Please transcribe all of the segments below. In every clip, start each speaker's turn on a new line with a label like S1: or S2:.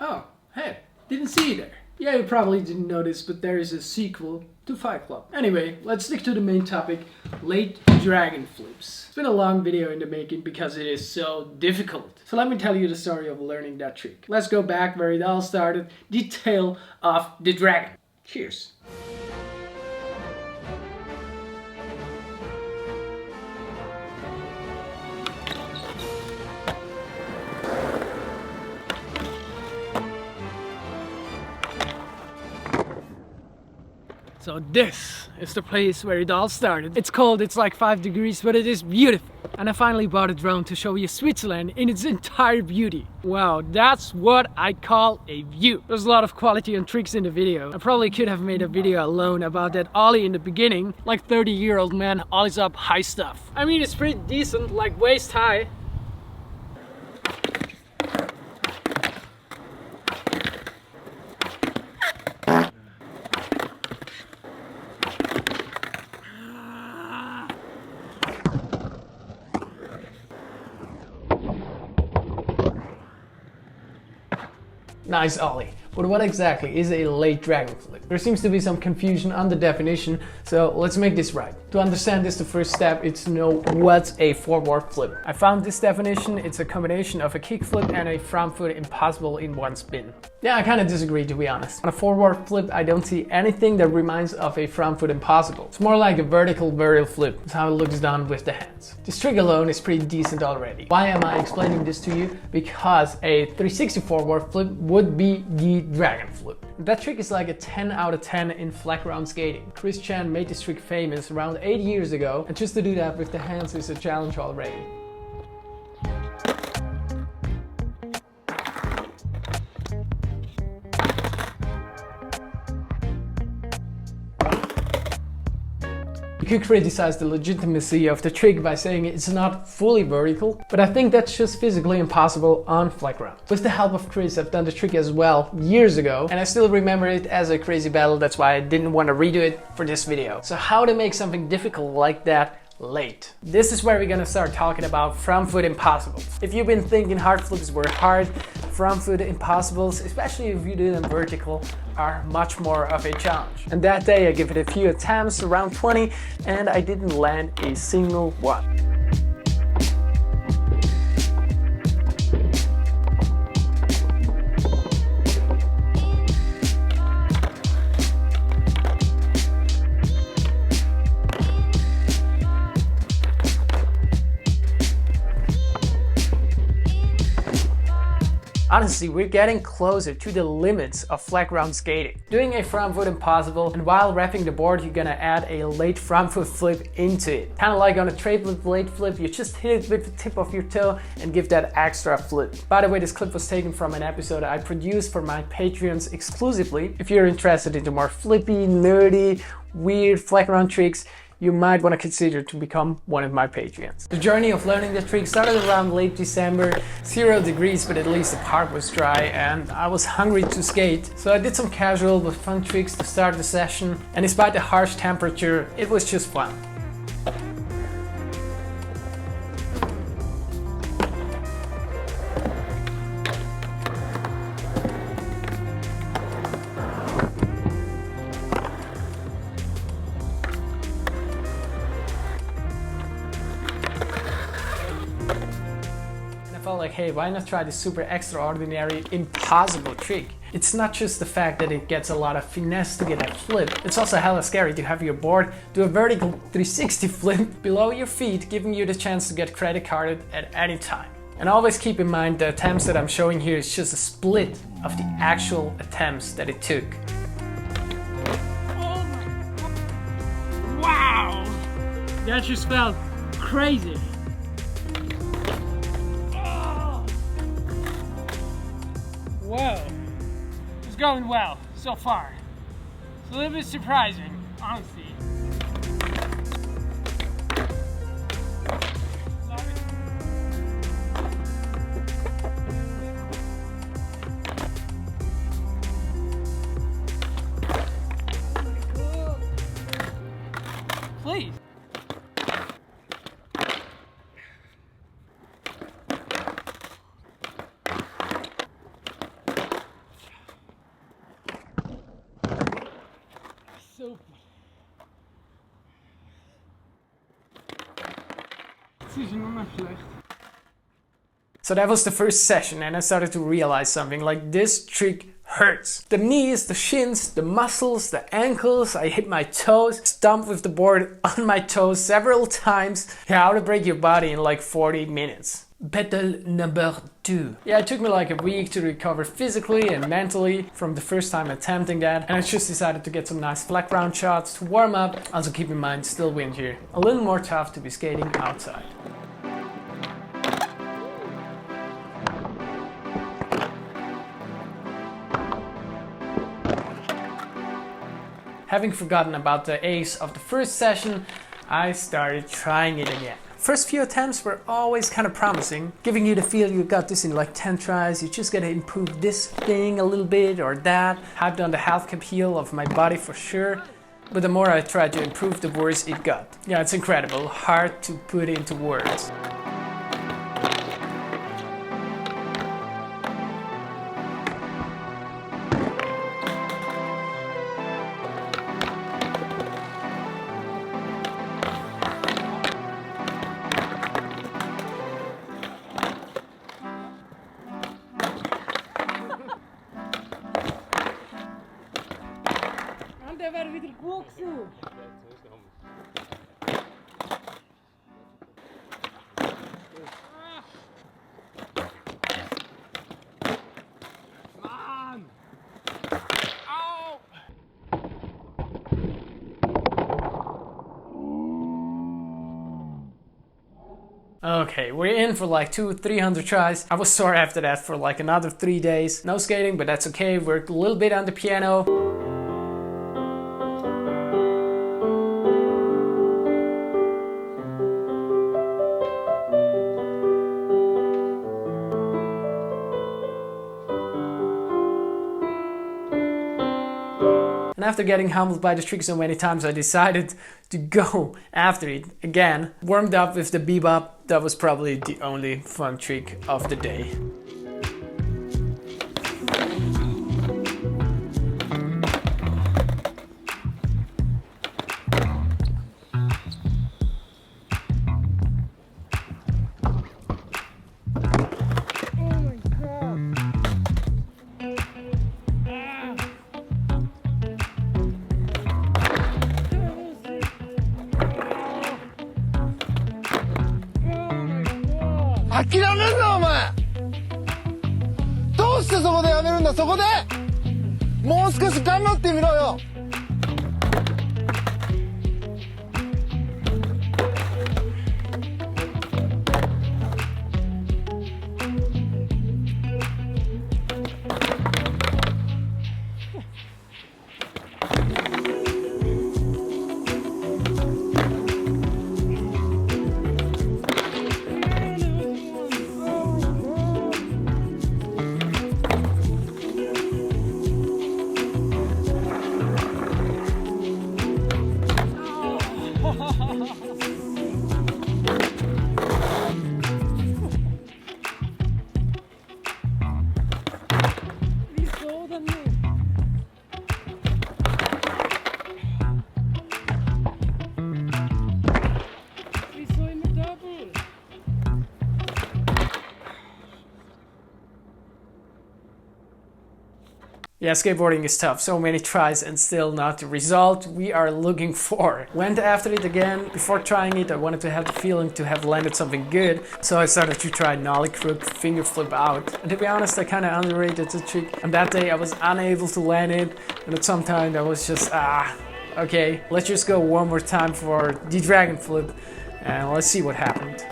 S1: Oh, hey, didn't see you there. Yeah, you probably didn't notice, but there is a sequel to Fight Club. Anyway, let's stick to the main topic, late dragon flips. It's been a long video in the making because it is so difficult. So let me tell you the story of learning that trick. Let's go back where it all started, the tale of the dragon. Cheers. So this is the place where it all started. It's cold, it's like 5 degrees, but it is beautiful. And I finally bought a drone to show you Switzerland in its entire beauty. Wow, that's what I call a view. There's a lot of quality and tricks in the video. I probably could have made a video alone about that ollie in the beginning, like 30-year-old man ollies up high stuff. I mean, it's pretty decent, like waist high. Nice ollie. But what exactly is a late dragon flip? There seems to be some confusion on the definition, so let's make this right. To understand this, the first step is to know what's a forward flip. I found this definition. It's a combination of a kick flip and a front foot impossible in one spin. Yeah, I kind of disagree, to be honest. On a forward flip, I don't see anything that reminds of a front foot impossible. It's more like a vertical varial flip. That's how it looks done with the hands. This trick alone is pretty decent already. Why am I explaining this to you? Because a 360 forward flip would be the dragon flip. That trick is like a 10 out of 10 in flat ground skating. Chris Chan made this trick famous around 8 years ago, and just to do that with the hands is a challenge already. You could criticize the legitimacy of the trick by saying it's not fully vertical, but I think that's just physically impossible on flat ground. With the help of Chris, I've done the trick as well years ago, and I still remember it as a crazy battle. That's why I didn't want to redo it for this video. So how to make something difficult like that late? This is where we're gonna start talking about front foot impossibles. If you've been thinking hard flips were hard, front foot impossibles, especially if you do them vertical, are much more of a challenge. And that day I gave it a few attempts, around 20, and I didn't land a single one. Honestly, we're getting closer to the limits of flat ground skating. Doing a front foot impossible, and while wrapping the board, you're gonna add a late front foot flip into it. Kind of like on a triplet late flip, you just hit it with the tip of your toe and give that extra flip. By the way, this clip was taken from an episode I produced for my Patreons exclusively. If you're interested into more flippy, nerdy, weird flat ground tricks, you might want to consider to become one of my Patreons. The journey of learning the trick started around late December, 0 degrees, but at least the park was dry and I was hungry to skate. So I did some casual but fun tricks to start the session, and despite the harsh temperature, it was just fun. I felt like, hey, why not try this super extraordinary, impossible trick? It's not just the fact that it gets a lot of finesse to get that flip, it's also hella scary to have your board do a vertical 360 flip below your feet, giving you the chance to get credit carded at any time. And always keep in mind the attempts that I'm showing here is just a split of the actual attempts that it took.
S2: Oh my... Wow! That just felt crazy. Whoa, it's going well so far. It's a little bit surprising, honestly. Love it. Please. Super.
S1: So that was the first session, and I started to realize something, like this trick hurts. The knees, the shins, the muscles, the ankles, I hit my toes, stomped with the board on my toes several times. Yeah, how to break your body in like 40 minutes. Battle number 2. Yeah, it took me like a week to recover physically and mentally from the first time attempting that, and I just decided to get some nice flat ground shots to warm up. Also keep in mind, still winter, a little more tough to be skating outside. Having forgotten about the ace of the first session, I started trying it again. First few attempts were always kind of promising, giving you the feel you got this in like 10 tries, you just gotta improve this thing a little bit or that. Hyped on the half cap heel of my body for sure, but the more I tried to improve, the worse it got. Yeah, it's incredible, hard to put into words.
S2: Der wäre wieder gut gewesen. Mann! Au!
S1: Okay, we're in for like 200-300 tries. I was sore after that for like another 3 days. No skating, but that's okay. Worked a little bit on the piano. And after getting humbled by the trick so many times, I decided to go after it again. Warmed up with the bebop. That was probably the only fun trick of the day.
S3: してそこでやめるんだそこでもう少し頑張ってみろよ
S1: Yeah, skateboarding is tough. So many tries and still not the result we are looking for. Went after it again. Before trying it, I wanted to have the feeling to have landed something good. So I started to try nollie crook, finger flip out. And to be honest, I kind of underrated the trick. On that day, I was unable to land it. And at some time, I was just, okay, let's just go one more time for the dragon flip. And let's see what happened.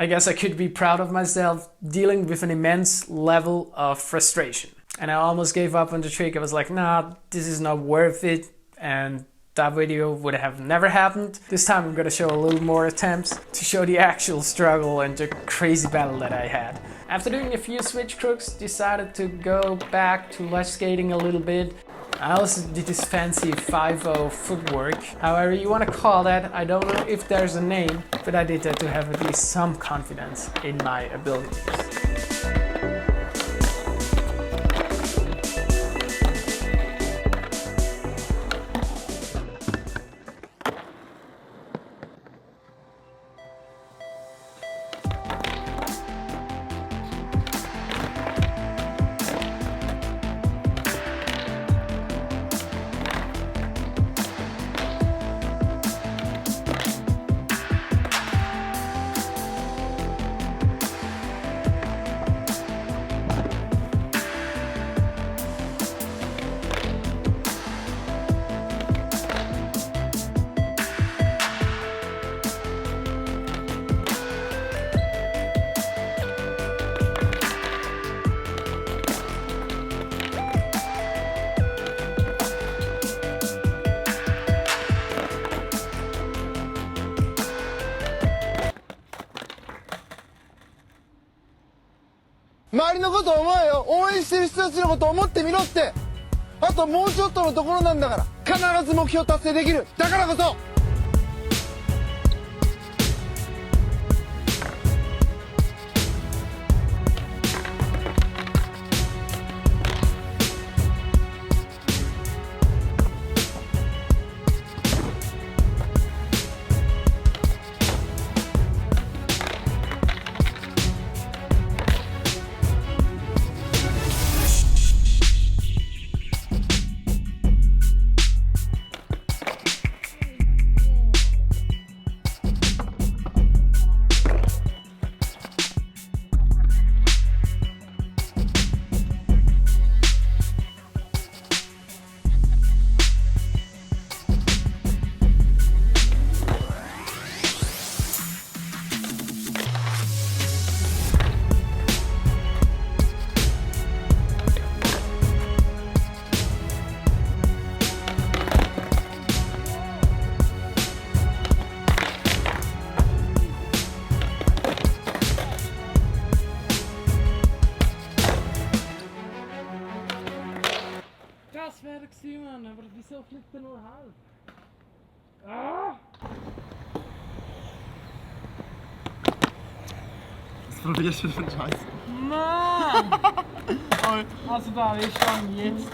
S1: I guess I could be proud of myself dealing with an immense level of frustration. And I almost gave up on the trick. I was like, nah, this is not worth it. And that video would have never happened. This time I'm gonna show a little more attempts to show the actual struggle and the crazy battle that I had. After doing a few switch crooks, decided to go back to ledge skating a little bit. I also did this fancy 5-0 footwork, however you want to call that. I don't know if there's a name, but I did that to have at least some confidence in my abilities.
S3: 周りのことを思えよ応援してる人たちのことを思ってみろってあともうちょっとのところなんだから必ず目標達成できるだからこそ
S2: fan, aber wieso fliegt er nur halb? Ah!
S3: Was probierst du für einen Scheiß?
S2: Mann! Also da, wir schauen jetzt.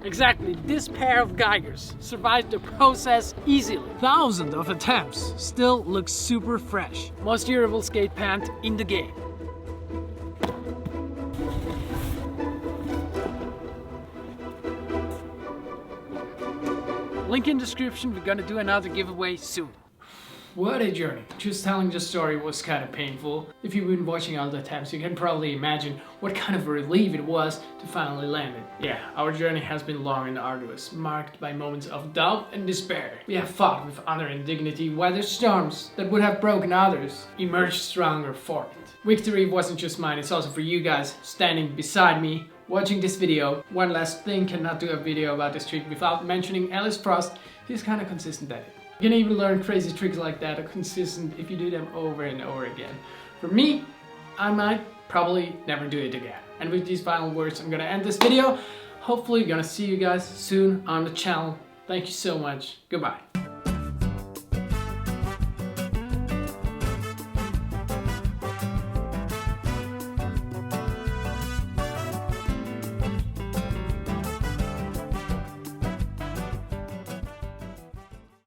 S2: Exactly, this pair of Geigers survived the process easily. Thousands of attempts, still looks super fresh. Most durable skate pant in the game. Link in description, we're gonna do another giveaway soon.
S1: What a journey. Just telling the story was kind of painful. If you've been watching all the attempts, you can probably imagine what kind of a relief it was to finally land it. Yeah, our journey has been long and arduous, marked by moments of doubt and despair. We have fought with honor and dignity, weathered storms that would have broken others, emerged stronger for it. Victory wasn't just mine, it's also for you guys standing beside me, watching this video. One last thing, cannot do a video about this trick without mentioning Alice Frost. He's kind of consistent at it. You can even learn crazy tricks like that are consistent if you do them over and over again. For me, I might probably never do it again. And with these final words, I'm gonna end this video. Hopefully gonna see you guys soon on the channel. Thank you so much. Goodbye.